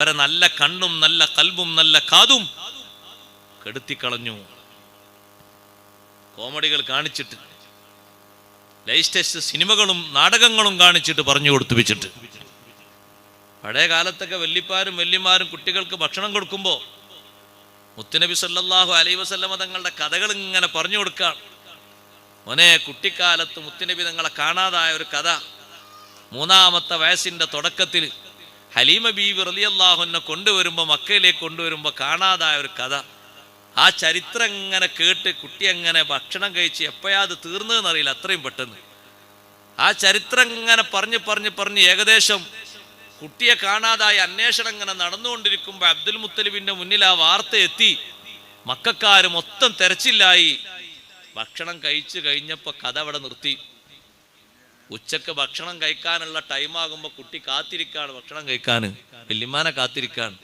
അവരെ നല്ല കണ്ണും നല്ല കൽബും നല്ല കാതും കെടുത്തിക്കളഞ്ഞു. കോമഡികൾ കാണിച്ചിട്ട്, ലേറ്റസ്റ്റ് സിനിമകളും നാടകങ്ങളും കാണിച്ചിട്ട് പറഞ്ഞു കൊടുത്തുവെച്ചിട്ട്. പഴയ കാലത്തൊക്കെ വല്യപ്പാരും വല്യമാരും കുട്ടികൾക്ക് ഭക്ഷണം കൊടുക്കുമ്പോൾ മുത്തുനബി സല്ലല്ലാഹു അലൈഹി വസല്ലമ തങ്ങളുടെ കഥകൾ ഇങ്ങനെ പറഞ്ഞു കൊടുക്കുകയാണ്. മോനെ, കുട്ടിക്കാലത്ത് മുത്തുനബി തങ്ങളെ കാണാതായ ഒരു കഥ. 3-ാമത്തെ വയസ്സിന്റെ തുടക്കത്തിൽ ഹലീമ ബീവി റളിയല്ലാഹു അൻഹ കൊണ്ടുവരുമ്പോൾ, മക്കയിലേക്ക് കൊണ്ടുവരുമ്പോൾ കാണാതായ ഒരു കഥ. ആ ചരിത്രം ഇങ്ങനെ കേട്ട് കുട്ടി അങ്ങനെ ഭക്ഷണം കഴിച്ച് എപ്പോഴാ അത് തീർന്നതെന്നറിയില്ല, അത്രയും പെട്ടെന്ന്. ആ ചരിത്രം ഇങ്ങനെ പറഞ്ഞ് ഏകദേശം കുട്ടിയെ കാണാതായ അന്വേഷണം ഇങ്ങനെ നടന്നുകൊണ്ടിരിക്കുമ്പോൾ അബ്ദുൽ മുത്തലിബിന്റെ മുന്നിൽ ആ വാർത്ത എത്തി. മക്കക്കാര് മൊത്തം തെരച്ചിലായി. ഭക്ഷണം കഴിച്ചു കഴിഞ്ഞപ്പോൾ കഥ അവിടെ നിർത്തി. ഉച്ചക്ക് ഭക്ഷണം കഴിക്കാനുള്ള ടൈമാകുമ്പോൾ കുട്ടി കാത്തിരിക്കാണ് ഭക്ഷണം കഴിക്കാൻ. വല്യമ്മാനെ കാത്തിരിക്കാണ്,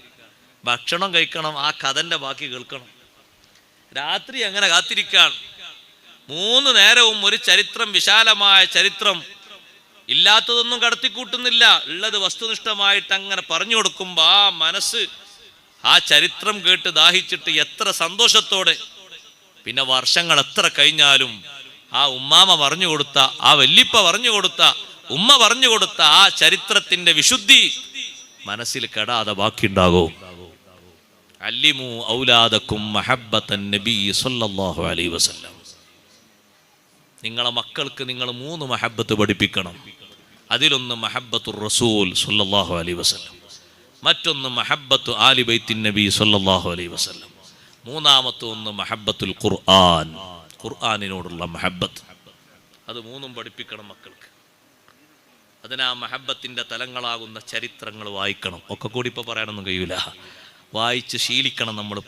ഭക്ഷണം കഴിക്കണം, ആ കഥന്റെ ബാക്കി കേൾക്കണം. രാത്രി അങ്ങനെ കാത്തിരിക്കാണ്. 3 നേരവും ഒരു ചരിത്രം, വിശാലമായ ചരിത്രം, ഇല്ലാത്തതൊന്നും കടത്തിക്കൂട്ടുന്നില്ല, ഉള്ളത് വസ്തുനിഷ്ഠമായിട്ട് അങ്ങനെ പറഞ്ഞു കൊടുക്കുമ്പോൾ ആ മനസ്സ് ആ ചരിത്രം കേട്ട് ദാഹിച്ചിട്ട് എത്ര സന്തോഷത്തോടെ. പിന്നെ വർഷങ്ങൾ എത്ര കഴിഞ്ഞാലും ആ ഉമ്മാമ പറഞ്ഞു കൊടുത്ത, ആ വല്ലിപ്പ പറഞ്ഞു കൊടുത്ത, ഉമ്മ പറഞ്ഞു കൊടുത്ത ആ ചരിത്രത്തിന്റെ വിശുദ്ധി മനസ്സിൽ കെടാതെ ബാക്കിയുണ്ടാകും. അല്ലിമു ഔലാദക്കും മഹബ്ബത്തൻ നബി സല്ലല്ലാഹു അലൈഹി വസല്ലം. നിങ്ങളെ മക്കൾക്ക് നിങ്ങൾ 3 മഹബ്ബത്ത് പഠിപ്പിക്കണം. അതിലൊന്ന് മഹബ്ബത്തുർ റസൂൽ സല്ലല്ലാഹു അലൈഹി വസല്ലം, മറ്റൊന്ന് മഹബ്ബത്തു ആലി ബൈത്തിൻ നബി സല്ലല്ലാഹു അലൈഹി വസല്ലം, മൂന്നാമത്തെ ഒന്ന് മഹബ്ബത്തുൽ ഖുർആൻ, ഖുർആനിനോടുള്ള മഹബ്ബത്ത്. അത് 3ഉം പഠിപ്പിക്കണം മക്കൾക്ക്. അതിനാ മഹബ്ബത്തിന്റെ തലങ്ങളാകുന്ന ചരിത്രങ്ങൾ വായിക്കണം. ഒക്കെ കൂടി ഇപ്പൊ പറയാനൊന്നും കഴിയൂല, വായിച്ച് ശീലിക്കണം നമ്മൾ.